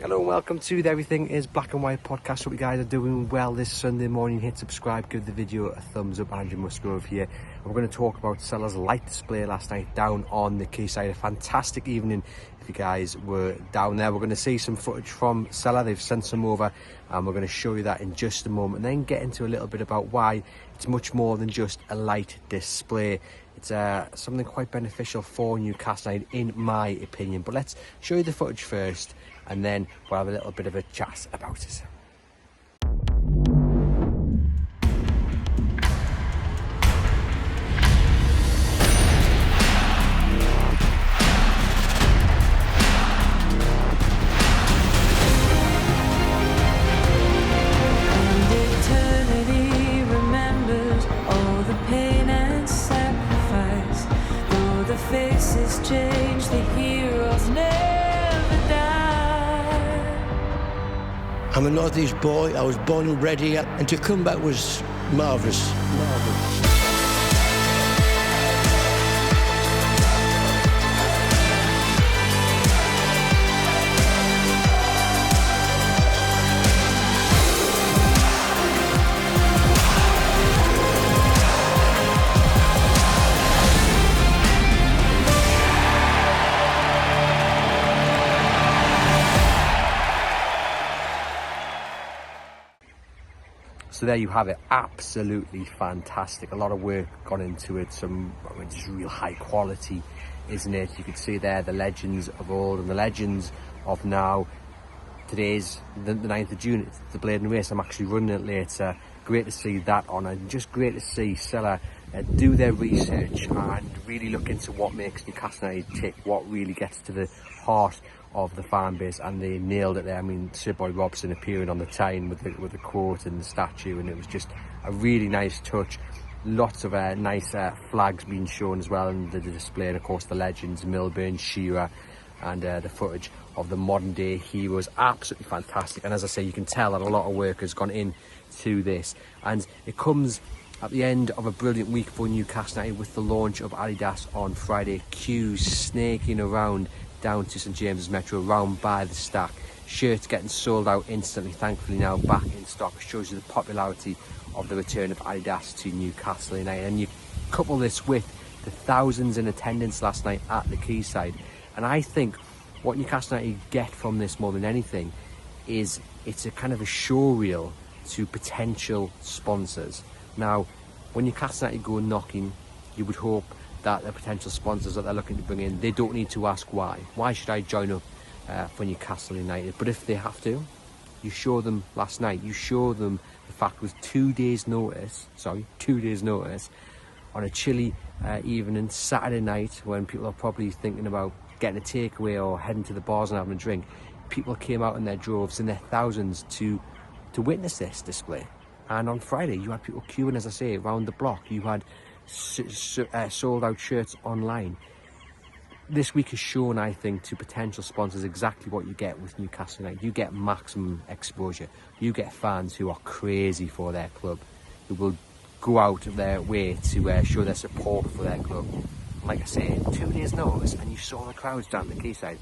Hello and welcome to the Everything is Black and White podcast. Hope you guys are doing well this Sunday morning. Hit subscribe, give the video a thumbs up. Andrew Musgrove here. And we're going to talk about Sela's light display last night down on the quayside. A fantastic evening if you guys were down there. We're going to see some footage from Sela. They've sent some over and we're going to show you that in just a moment, and then get into a little bit about why it's much more than just a light display. It's something quite beneficial for Newcastle United, in my opinion. But let's show you the footage first, and then we'll have a little bit of a chat about it. Faces change, the heroes never die. I'm a North East boy, I was born and bred here, and to come back was marvellous. So there you have it, absolutely fantastic. A lot of work gone into it, just real high quality, isn't it? You can see there the legends of old and the legends of now. Today's the 9th of June, it's the Bladen race. I'm actually running it later. Great to see that on, and just great to see Sela do their research and really look into what makes Newcastle United tick, what really gets to the heart of the fan base, and they nailed it there. I mean, Sir Boy Robson appearing on the time with the quote and the statue, and it was just a really nice touch. Lots of nice flags being shown as well in the display, and of course the legends, Milburn, Shearer, and the footage of the modern day heroes. Absolutely fantastic. And as I say, you can tell that a lot of work has gone into this, and it comes at the end of a brilliant week for Newcastle United with the launch of Adidas on Friday. Queues snaking around down to St James's Metro, round by the stack. Shirts getting sold out instantly, thankfully now back in stock. It shows you the popularity of the return of Adidas to Newcastle United. And you couple this with the thousands in attendance last night at the quayside, and I think what Newcastle United get from this more than anything is it's a kind of a showreel to potential sponsors. Now, when Newcastle United go knocking, you would hope that the potential sponsors that they're looking to bring in, they don't need to ask why. Why should I join up for Newcastle United? But if they have to, you show them last night, you show them the fact with 2 days notice on a chilly evening, Saturday night, when people are probably thinking about getting a takeaway or heading to the bars and having a drink. People came out in their droves, in their thousands, to witness this display. And on Friday, you had people queuing, as I say, around the block. You had sold out shirts online. This week has shown, I think, to potential sponsors exactly what you get with Newcastle United. You get maximum exposure. You get fans who are crazy for their club, who will go out of their way to show their support for their club. Like I say, 2 days notice, and you saw the crowds down the quayside.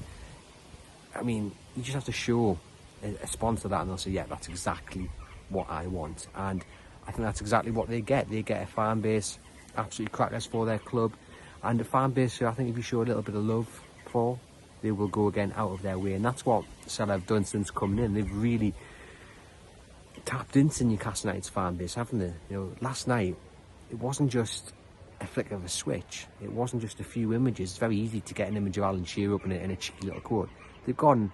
I mean, you just have to show a sponsor that, and they'll say, yeah, that's exactly what I want. And I think that's exactly what they get. They get a fan base absolutely crackers for their club, and a fan base who I think if you show a little bit of love for, they will go again out of their way. And that's what Sela have done since coming in. They've really tapped into Newcastle United's fan base, haven't they? You know, last night it wasn't just a flick of a switch, it wasn't just a few images. It's very easy to get an image of Alan Shearer up in a cheeky little quote. They've gone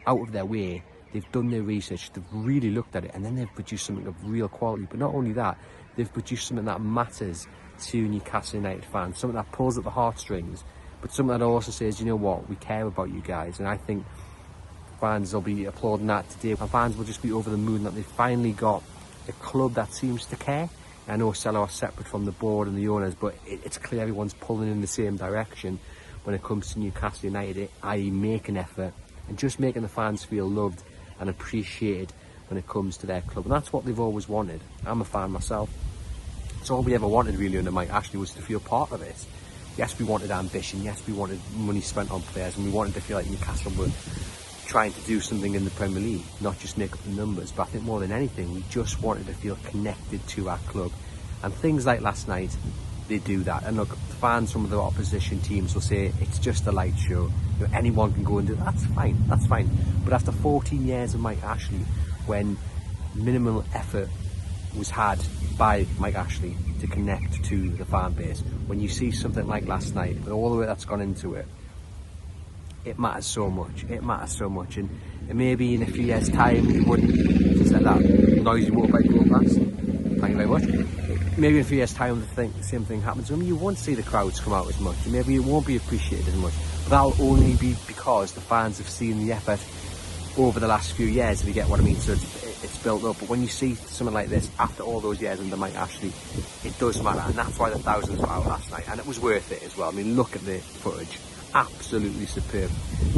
out of their way, they've done their research, they've really looked at it, and then they've produced something of real quality. But not only that, they've produced something that matters to Newcastle United fans, something that pulls at the heartstrings, but something that also says, you know what, we care about you guys. And I think fans will be applauding that today, and fans will just be over the moon that they've finally got a club that seems to care. I know Sela are separate from the board and the owners, but it's clear everyone's pulling in the same direction when it comes to Newcastle United, i.e. make an effort and just making the fans feel loved and appreciated when it comes to their club. And that's what they've always wanted. I'm a fan myself. It's all we ever wanted really under Mike Ashley, was to feel part of it. Yes, we wanted ambition. Yes, we wanted money spent on players, and we wanted to feel like Newcastle were trying to do something in the Premier League, not just make up the numbers, but I think more than anything, we just wanted to feel connected to our club. And things like last night, they do that. And look, fans from the opposition teams will say it's just a light show. You know, anyone can go and do that. That's fine. But after 14 years of Mike Ashley, when minimal effort was had by Mike Ashley to connect to the fan base, when you see something like last night, with all the way that's gone into it, it matters so much. And maybe in a few years' time, you wouldn't, just like that noisy motorbike go past. Thank you very much. Maybe in a few years' time, the same thing happens. I mean, you won't see the crowds come out as much. Maybe it won't be appreciated as much. But that'll only be because the fans have seen the effort over the last few years, if you get what I mean. So it's built up. But when you see something like this after all those years under Mike Ashley, it does matter. And that's why the thousands were out last night. And it was worth it as well. I mean, look at the footage. Absolutely superb.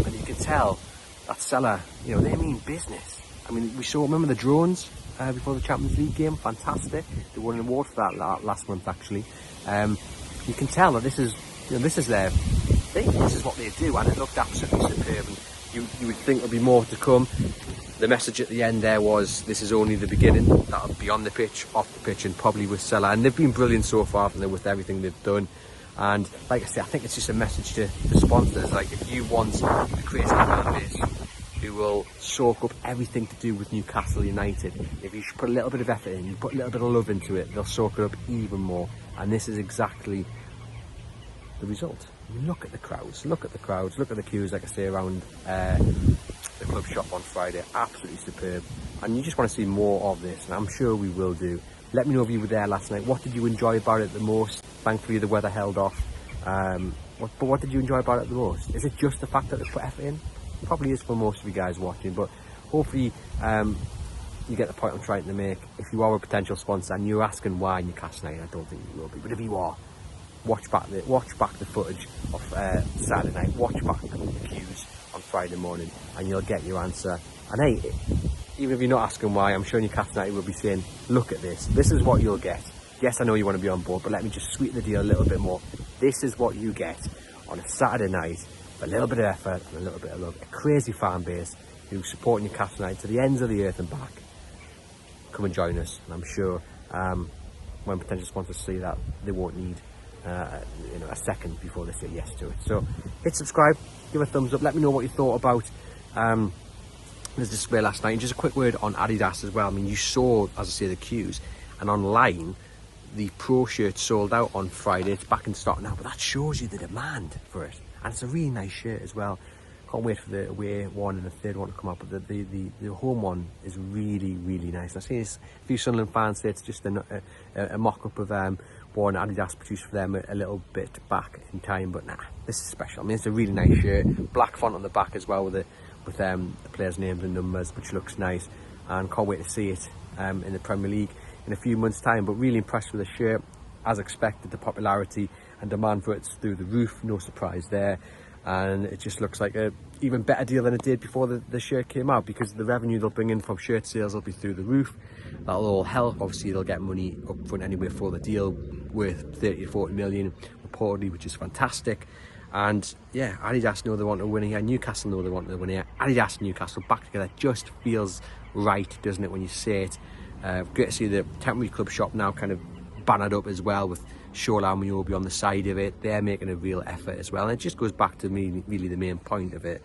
And you can tell that Sela, you know, they mean business. I mean, remember the drones before the Champions League game? Fantastic. They won an award for that last month, actually. You can tell that this is their thing. This is what they do, and it looked absolutely superb. And you would think there'll be more to come. The message at the end there was, this is only the beginning. That'll be on the pitch, off the pitch, and probably with Sela. And they've been brilliant so far with everything they've done. And like I say, I think it's just a message to the sponsors. Like, if you want a crazy fan base who will soak up everything to do with Newcastle United, if you should put a little bit of effort in, you put a little bit of love into it, they'll soak it up even more. And this is exactly the result. I mean, look at the crowds, look at the queues, like I say, around the club shop on Friday. Absolutely superb. And you just want to see more of this, and I'm sure we will do. Let me know if you were there last night. What did you enjoy about it the most? Thankfully the weather held off. But what did you enjoy about it the most? Is it just the fact that they put effort in? It probably is for most of you guys watching, but hopefully you get the point I'm trying to make. If you are a potential sponsor and you're asking why Newcastle United, I don't think you will be, but if you are, watch back the footage of Saturday night, watch back the queues on Friday morning, and you'll get your answer. And hey, even if you're not asking why, I'm sure Newcastle United will be saying, look at this, this is what you'll get. Yes, I know you want to be on board, but let me just sweeten the deal a little bit more. This is what you get on a Saturday night, a little bit of effort and a little bit of love. A crazy fan base who support Newcastle United to the ends of the earth and back. Come and join us, and I'm sure when potential sponsors see that, they won't need a second before they say yes to it. So hit subscribe, give a thumbs up, let me know what you thought about this display last night. And just a quick word on Adidas as well. I mean, you saw, as I say, the queues, and online the Pro shirt sold out on Friday. It's back in stock now, but that shows you the demand for it, and it's a really nice shirt as well. Can't wait for the away one and the third one to come up, but the home one is really, really nice. I've seen a few Sunderland fans say it's just a mock-up of one Adidas produced for them a little bit back in time, but nah, this is special. I mean, it's a really nice shirt, black font on the back as well with the players' names and numbers, which looks nice, and can't wait to see it in the Premier League in a few months' time. But really impressed with the shirt. As expected, the popularity and demand for it's through the roof, no surprise there, and it just looks like a even better deal than it did before the shirt came out, because the revenue they'll bring in from shirt sales will be through the roof. That'll all help. Obviously they'll get money up front anyway for the deal, worth 30 to 40 million reportedly, which is fantastic. And yeah, Adidas know they want to win here, Newcastle know they want to win here. Adidas and Newcastle back together just feels right, doesn't it, when you say it? Great to see the temporary club shop now kind of bannered up as well, with Shola Miobi on the side of it. They're making a real effort as well, and it just goes back to me really the main point of it.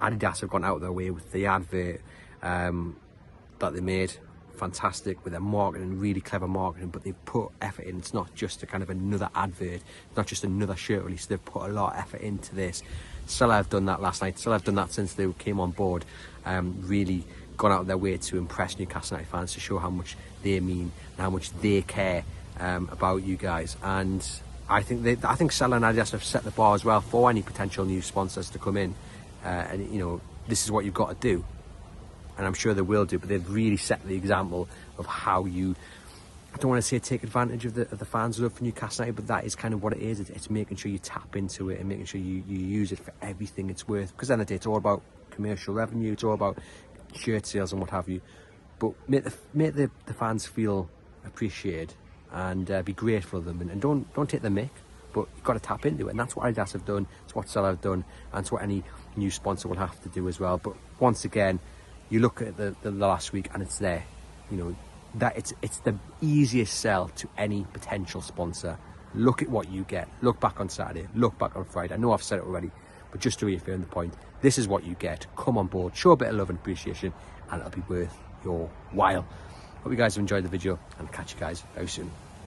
Adidas have gone out of their way with the advert that they made. Fantastic with their marketing, really clever marketing, but they've put effort in. It's not just a kind of another advert, it's not just another shirt release. They've put a lot of effort into this. Sela have done that last night. Sela have done that since they came on board. Really gone out of their way to impress Newcastle United fans, to show how much they mean and how much they care about you guys. And I think Sela and Adidas have set the bar as well for any potential new sponsors to come in. And you know, this is what you've got to do, and I'm sure they will do. But they've really set the example of how you, I don't want to say take advantage of the fans' love for Newcastle United, but that is kind of what it is. It's making sure you tap into it and making sure you use it for everything it's worth. Because at the end of the day, it's all about commercial revenue, it's all about shirt sales and what have you. But make the fans feel appreciated and be grateful of them, and don't take the mick, but you've got to tap into it. And that's what Adidas have done, it's what Sela have done, and it's what any new sponsor will have to do as well. But once again, you look at the last week and it's there, you know, that it's the easiest sell to any potential sponsor. Look at what you get. Look back on Saturday, look back on Friday. I know I've said it already, but just to reaffirm the point, this is what you get. Come on board, show a bit of love and appreciation, and it'll be worth your while. Hope you guys have enjoyed the video, and catch you guys very soon.